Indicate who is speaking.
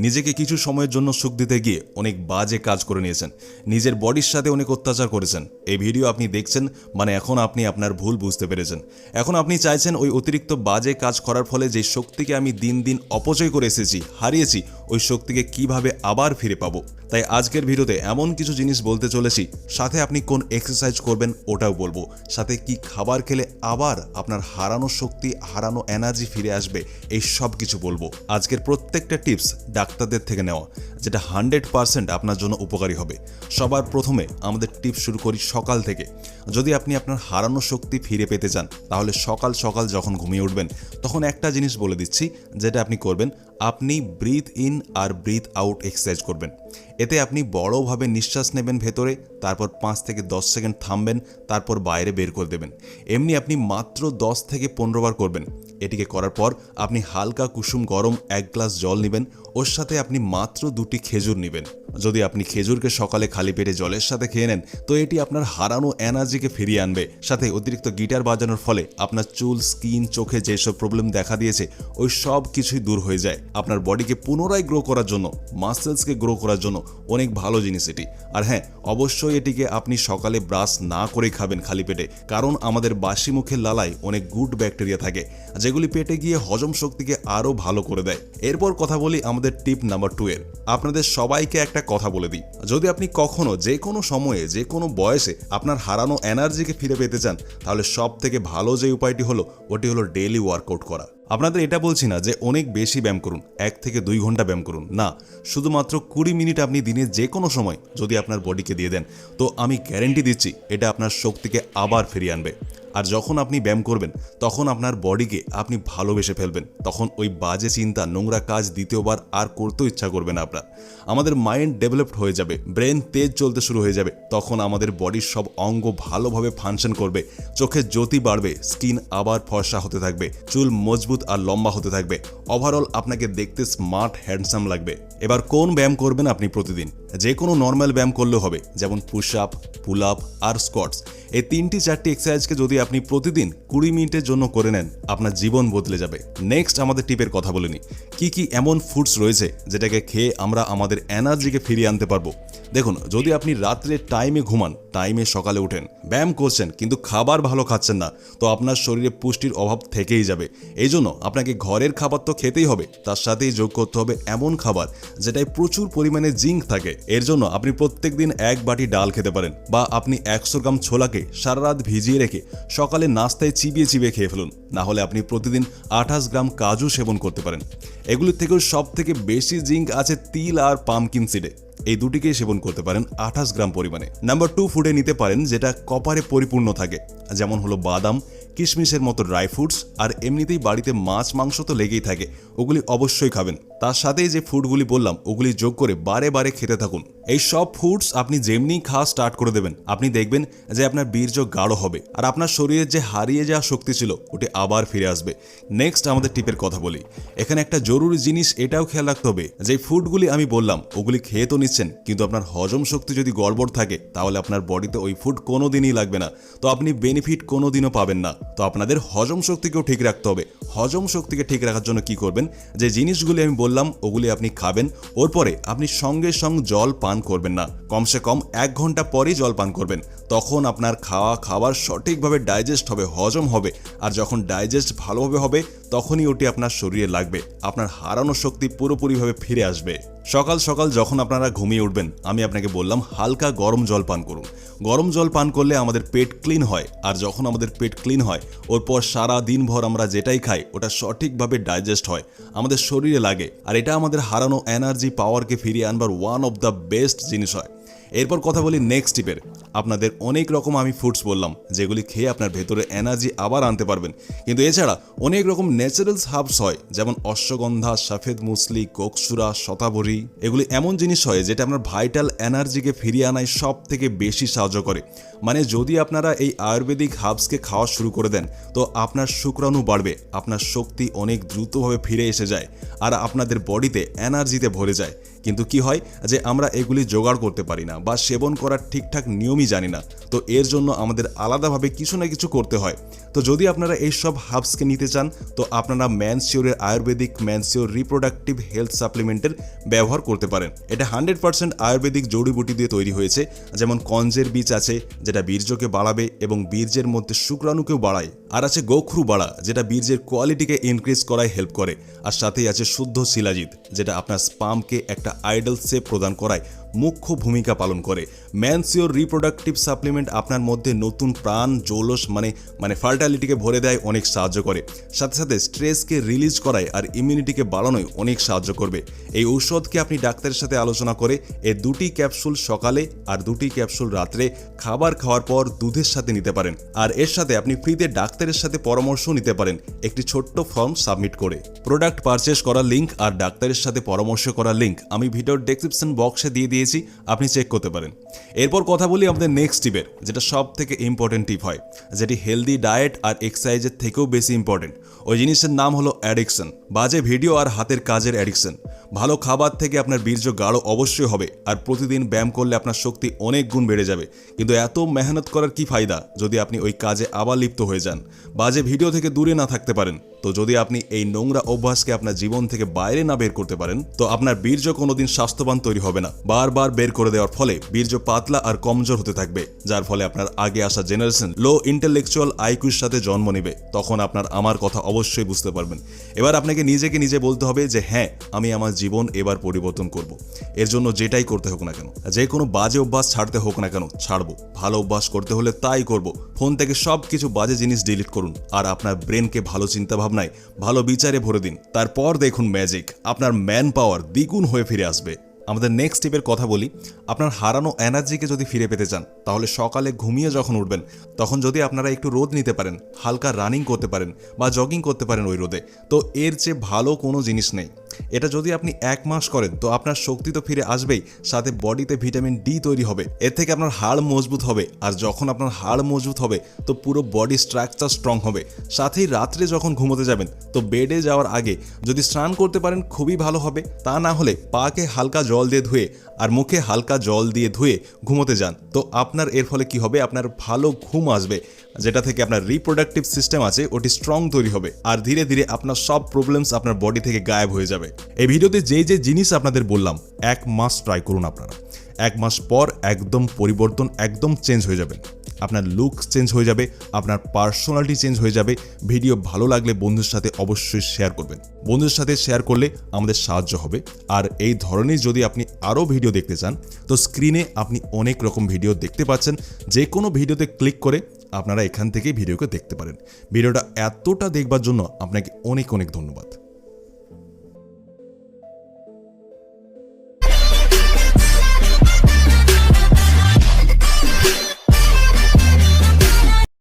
Speaker 1: নিজেকে কিছু সময়ের জন্য সুখ দিতে গিয়ে অনেক বাজে কাজ করে নিয়েছেন, নিজের বডির সাথে অনেক অত্যাচার করেছেন। এই ভিডিও আপনি দেখছেন মানে এখন আপনি আপনার ভুল বুঝতে পেরেছেন। এখন আপনি চাইছেন ওই অতিরিক্ত বাজে কাজ করার ফলে যে শক্তিকে আমি দিন দিন অপচয় করে এসেছি, হারিয়েছি, ওই শক্তিকে কিভাবে আবার ফিরে পাবো। তাই আজকের ভিডিওতে এমন কিছু জিনিস বলতে চলেছি, সাথে আপনি কোন এক্সারসাইজ করবেন ওটাও বলবো, সাথে কি খাবার খেলে আবার আপনার হারানো শক্তি, হারানো এনার্জি ফিরে আসবে, এই সব কিছু বলবো। আজকের প্রত্যেকটা টিপস ডাক্তারদের থেকে নেওয়া, যেটা 100% আপনার জন্য উপকারী হবে। সবার প্রথমে আমাদের টিপস শুরু করি সকাল থেকে। যদি আপনি আপনার হারানো শক্তি ফিরে পেতে চান, তাহলে সকাল সকাল যখন ঘুমিয়ে উঠবেন তখন একটা জিনিস বলে দিচ্ছি, যেটা আপনি করবেন, আপনি ব্রিথ ইন আর ব্রিথ আউট এক্সারসাইজ করবেন। এতে আপনি বড়োভাবে নিঃশ্বাস নেবেন ভেতরে, তারপর 5 থেকে 10 সেকেন্ড থামবেন, তারপর বাইরে বের করে দেবেন। এমনি আপনি মাত্র 10 থেকে 15 বার করবেন। এটিকে করার পর আপনি হালকা কুসুম গরম 1 গ্লাস জল নেবেন, ওর সাথে আপনি মাত্র 2টি খেজুর নেবেন। যদি আপনি খেজুরকে সকালে খালি পেটে জলের সাথে খেয়ে নেন, তো এটি আপনার হারানো এনার্জিকে ফিরিয়ে আনবে। সাথে অতিরিক্ত গিটার বাজানোর ফলে আপনার চুল, স্কিন, চোখে যেসব প্রবলেম দেখা দিয়েছে ওই সব কিছুই দূর হয়ে যায়। আপনার বডিকে পুনরায় গ্রো করার জন্য, মাসেলসকে গ্রো করার জন্য অনেক ভালো জিনিস এটি। আর হ্যাঁ, অবশ্যই এটিকে আপনি সকালে ব্রাশ না করে খাবেন খালি পেটে, কারণ আমাদের বাসি মুখের লালায় অনেক গুড ব্যাকটেরিয়া থাকে, যেগুলি পেটে গিয়ে হজম শক্তিকে আরও ভালো করে দেয়। এরপর কথা বলি আমাদের টিপ নাম্বার 2 এর। আপনাদের সবাইকে একটা কথা বলে দিই, যদি আপনি কখনো যে কোনো সময়ে যে কোনো বয়সে আপনার হারানো এনার্জিকে ফিরে পেতে চান, তাহলে সব থেকে ভালো যে উপায়টি হলো ওটি হলো ডেইলি ওয়ার্কআউট করা। আপনাদের এটা বলছি না যে অনেক বেশি ব্যায়াম করুন, 1 থেকে 2 ঘন্টা ব্যায়াম করুন, না, শুধুমাত্র 20 মিনিট আপনি দিনে যে কোনো সময় যদি আপনার বডিকে দিয়ে দেন, তো আমি গ্যারেন্টি দিচ্ছি এটা আপনার শক্তিকে আবার ফিরিয়ে আনবে। আর যখন আপনি ব্যায়াম করবেন তখন আপনার বডিকে আপনি ভালোবেসে ফেলবেন, তখন ওই বাজে চিন্তা, নোংরা কাজ দ্বিতীয়বার আর করতেও ইচ্ছা করবে না আপনার। আমাদের মাইন্ড ডেভেলপড হয়ে যাবে, ব্রেন তেজ চলতে শুরু হয়ে যাবে, তখন আমাদের বডির সব অঙ্গ ভালোভাবে ফাংশন করবে, চোখের জ্যোতি বাড়বে, স্কিন আবার ফর্সা হতে থাকবে, চুল মজবুত আর লম্বা হতে থাকবে, ওভারঅল আপনাকে দেখতে স্মার্ট, হ্যান্ডসাম লাগবে। এবার কোন ব্যায়াম করবেন আপনি প্রতিদিন? যে কোনো নর্মাল ব্যায়াম করলেও হবে, যেমন পুশ আপ, পুল আপ আর স্কোয়াটস। এই 3-4টি এক্সারসাইজকে যদি আপনি প্রতিদিন 20 মিনিটের জন্য করে নেন, আপনার জীবন বদলে যাবে। নেক্সট আমাদের টিপের কথা বলে নিই। কি এমন ফুডস রয়েছে যেটাকে খেয়ে আমরা আমাদের এনার্জিকে ফিরিয়ে আনতে পারবো। দেখুন, যদি আপনি রাত্রে টাইমে ঘুমান, টাইমে সকালে উঠেন, ব্যায়াম করছেন কিন্তু খাবার ভালো খাচ্ছেন না, তো আপনার শরীরে পুষ্টির অভাব থেকেই যাবে। এই জন্য আপনাকে ঘরের খাবার তো খেতেই হবে, তার সাথেই যোগ করতে হবে এমন খাবার যেটায় প্রচুর পরিমাণে জিঙ্ক থাকে। এর জন্য আপনি প্রত্যেক দিন 1 বাটি ডাল খেতে পারেন, বা আপনি 100 গ্রাম ছোলাকে সারা রাত ভিজিয়ে রেখে সকালে নাস্তায় চিবিয়ে চিবিয়ে খেয়ে ফেলুন। না হলে আপনি প্রতিদিন 28 গ্রাম কাজু সেবন করতে পারেন। এগুলির থেকেও সব থেকে বেশি জিঙ্ক আছে তিল আর পামকিন সিডে। এই দুটিকেই সেবন করতে পারেন 28 গ্রাম পরিমাণে। নাম্বার 2 ফুডে নিতে পারেন যেটা কপারে পরিপূর্ণ থাকে, যেমন হলো বাদাম, কিশমিশের মতো ড্রাই ফ্রুটস, আর এমনিতেই বাড়িতে মাছ মাংস তো লেগেই থাকে, ওগুলি অবশ্যই খাবেন। তার সাথেই যে ফুডগুলি বললাম ওগুলি যোগ করে বারে বারে খেতে থাকুন। এই সব ফুডস আপনি যেমনি খাওয়া স্টার্ট করে দেবেন, আপনি দেখবেন যে আপনার বীর্য গাঢ় হবে, আর আপনার শরীরের যে হারিয়ে যাওয়া শক্তি ছিল ওটি আবার ফিরে আসবে। নেক্সট আমাদের টিপের কথা বলি। এখানে একটা জরুরি জিনিস এটাও খেয়াল রাখতে হবে, যে ফুডগুলি আমি বললাম ওগুলি খেয়ে তো নিচ্ছেন, কিন্তু আপনার হজম শক্তি যদি গড়বড় থাকে, তাহলে আপনার বডিতে ওই ফুড কোনোদিনই লাগবে না, তো আপনি বেনিফিট কোনোদিনও পাবেন না। তো আপনাদের হজম শক্তিকেও ঠিক রাখতে হবে। হজম শক্তিকে ঠিক রাখার জন্য কি করবেন, যে জিনিসগুলি আমি বললাম ওগুলি আপনি খাবেন, ওর পরে আপনি সঙ্গে সঙ্গে জল পান করবেন না, কমসে কম 1 ঘন্টা পরেই জল পান করবেন। তখন আপনার খাবার সঠিকভাবে ডাইজেস্ট হবে, হজম হবে, আর যখন ডাইজেস্ট ভালোভাবে হবে তখনই ওটি আপনার শরীরে লাগবে, আপনার হারানো শক্তি পুরোপুরিভাবে ফিরে আসবে। সকাল সকাল যখন আপনারা ঘুমিয়ে উঠবেন, আমি আপনাকে বললাম হালকা গরম জল পান করুন। গরম জল পান করলে আমাদের পেট ক্লিন হয়, আর যখন আমাদের পেট ক্লিন হয়, ওর পর সারা দিনভর আমরা যেটাই খাই ওটা সঠিকভাবে ডাইজেস্ট হয়, আমাদের শরীরে লাগে, আর এটা আমাদের হারানো এনার্জি, পাওয়ারকে ফিরিয়ে আনবার ওয়ান অফ দ্য বেস্ট জিনিস হয়। এরপর কথা বলি নেক্সট টিপের। আপনাদের অনেক রকম আমি ফুডস বললাম যেগুলি খেয়ে আপনার ভেতরে এনার্জি আবার আনতে পারবেন, কিন্তু এছাড়া অনেক রকম ন্যাচারাল হার্বস হয়, যেমন অশ্বগন্ধা, সফেদ মুসলি, কোকসুরা, শতাবরী। এগুলি এমন জিনিস হয় যেটা আপনার ভাইটাল এনার্জিকে ফিরিয়ে আনায় সব থেকে বেশি সাহায্য করে। মানে যদি আপনারা এই আয়ুর্বেদিক হার্বসকে খাওয়া শুরু করে দেন, তো আপনার শুক্রাণু বাড়বে, আপনার শক্তি অনেক দ্রুতভাবে ফিরে এসে যায়, আর আপনাদের বডিতে এনার্জিতে ভরে যায়। কিন্তু কি হয় যে আমরা এগুলি জোগাড় করতে পারি না, বা সেবন করার ঠিকঠাক নিয়মই একদমই জানি না। তো এর জন্য আমাদের আলাদাভাবে কিছু না কিছু করতে হয়। তো যদি আপনারা এই সব হার্বসকে নিতে চান তো আপনারা ম্যানসিওরের আয়ুর্বেদিক ম্যানসিওর রিপ্রোডাক্টিভ হেলথ সাপ্লিমেন্টের ব্যবহার করতে পারেন। এটা 100% আয়ুর্বেদিক জড়িবুটি দিয়ে তৈরি হয়েছে, যেমন কঞ্জের বীজ আছে যেটা বীর্যকে বাড়াবে এবং বীর্যের মধ্যে শুক্রাণুকেও বাড়ায়, আর আছে গোখরু বাড়া যেটা বীর্যের কোয়ালিটিকে ইনক্রিজ করায় হেল্প করে, আর সাথেই আছে শুদ্ধ শিলাজিৎ যেটা আপনার স্পামকে একটা আইডল শেপ প্রদান করায় মুখ্য ভূমিকা পালন করে। ম্যানসিওর রিপ্রোডাক্টিভ সাপ্লিমেন্ট আপনার মধ্যে নতুন প্রাণ জৌলস মানে ফার্টালিটিকে ভরে দেয়, অনেক সাহায্য করে, সাথে সাথে স্ট্রেসকে রিলিজ করায় আর ইমিউনিটিকে বাড়ানোয় অনেক সাহায্য করবে। এই ঔষধকে আপনি ডাক্তারের সাথে আলোচনা করে এই 2টি ক্যাপসুল সকালে আর 2টি ক্যাপসুল রাত্রে খাবার খাওয়ার পর দুধের সাথে নিতে পারেন। আর এর সাথে আপনি ফ্রিতে ডাক্তারের সাথে পরামর্শ নিতে পারেন একটি ছোট্ট ফর্ম সাবমিট করে। প্রোডাক্ট পারচেস করার লিঙ্ক আর ডাক্তারের সাথে পরামর্শ করার লিঙ্ক আমি ভিডিওর ডেসক্রিপশন বক্সে দিয়ে দিয়েছি, আপনি চেক করতে পারেন। এরপর কথা বলি আমাদের নেক্সট টিপের, যেটা সব থেকে ইম্পর্টেন্ট টিপ হয়, যেটি হেলদি ডায়েট আর এক্সারসাইজের থেকেও বেশি ইম্পর্টেন্ট। ওই জিনিসের নাম হলো অ্যাডিকশন, বাজে ভিডিও আর হাতের কাজের অ্যাডিকশন। ভালো খাবার থেকে আপনার বীর্য গাঢ় অবশ্যই হবে, আর প্রতিদিন ব্যায়াম করলে আপনার শক্তি অনেক গুণ বেড়ে যাবে, কিন্তু এত মেহনত করার কি ফায়দা যদি আপনি ওই কাজে আবার লিপ্ত হয়ে যান, বাজে ভিডিও থেকে দূরে না থাকতে পারেন। তো যদি আপনি এই নোংরা অভ্যাসকে আপনার জীবন থেকে বাইরে না বের করতে পারেন তো আপনার বীর্য কোনোদিন স্বাস্থ্যবান তৈরি হবে না। বারবার বের করে দেওয়ার ফলে বীর্য পাতলা আর কমজোর হতে থাকবে, যার ফলে আপনার আগে আসা জেনারেশন লো ইন্টেলেকচুয়াল আইকিউর সাথে জন্ম নেবে। তখন আপনার আমার কথা অবশ্যই বুঝতে পারবেন। এবার আপনাকে নিজেকে নিজে বলতে হবে যে হ্যাঁ, আমি আমার জীবন এবার পরিবর্তন করব। এর জন্য যেটাই করতে হোক না কেন, যে কোনো বাজে অভ্যাস ছাড়তে হোক না কেন ছাড়বো, ভালো অভ্যাস করতে হলে তাই করব। ফোন থেকে সব কিছু বাজে জিনিস ডিলিট করুন আর আপনার ব্রেনকে ভালো চিন্তা ভাবনায় ভালো বিচারে ভরে দিন। তারপর দেখুন ম্যাজিক, আপনার ম্যান পাওয়ার দ্বিগুণ হয়ে ফিরে আসবে। আমাদের নেক্সট টিপের কথা বলি। আপনার হারানো এনার্জিকে যদি ফিরে পেতে চান তাহলে সকালে ঘুমিয়ে যখন উঠবেন তখন যদি আপনারা একটু রোদ নিতে পারেন, হালকা রানিং করতে পারেন বা জগিং করতে পারেন ওই রোদে, তো এর চেয়ে ভালো কোনো জিনিস নেই। এটা যদি আপনি 1 মাস করেন তো আপনার শক্তি তো ফিরে আসবেই, সাথে বডিতে ভিটামিন ডি তৈরি হবে, এর থেকে আপনার হাড় মজবুত হবে, আর যখন আপনার হাড় মজবুত হবে তো পুরো বডি স্ট্রাকচার স্ট্রং হবে। সাথেই রাত্রে যখন ঘুমোতে যাবেন তো বেডে যাওয়ার আগে যদি স্নান করতে পারেন খুবই ভালো হবে, তা না হলে পাকে হালকা জল দিয়ে ধুয়ে আর মুখে হালকা জল দিয়ে ধুয়ে ঘুমোতে যান। তো আপনার এর ফলে কি হবে, আপনার ভালো ঘুম আসবে, যেটা থেকে আপনার রিপ্রোডাক্টিভ সিস্টেম আছে ওটি স্ট্রং তৈরি হবে, আর ধীরে ধীরে আপনার সব প্রবলেমস আপনার বডি থেকে গায়েব হয়ে যাবে। এই ভিডিওতে যে যে জিনিস আপনাদের বললাম 1 মাস ট্রাই করুন আপনারা। 1 মাস পর একদম পরিবর্তন, একদম চেঞ্জ হয়ে যাবেন। আপনার লুক চেঞ্জ হয়ে যাবে, আপনার পার্সোনালিটি চেঞ্জ হয়ে যাবে। ভিডিও ভালো লাগলে বন্ধুর সাথে অবশ্যই শেয়ার করবেন। বন্ধুর সাথে শেয়ার করলে আমাদের সাহায্য হবে। আর এই ধরনের যদি আপনি আরও ভিডিও দেখতে চান তো স্ক্রিনে আপনি অনেক রকম ভিডিও দেখতে পাচ্ছেন, যে কোনো ভিডিওতে ক্লিক করে আপনারা এখান থেকে ভিডিওকে দেখতে পারেন। ভিডিওটা এতটা দেখবার জন্য আপনাকে অনেক অনেক ধন্যবাদ।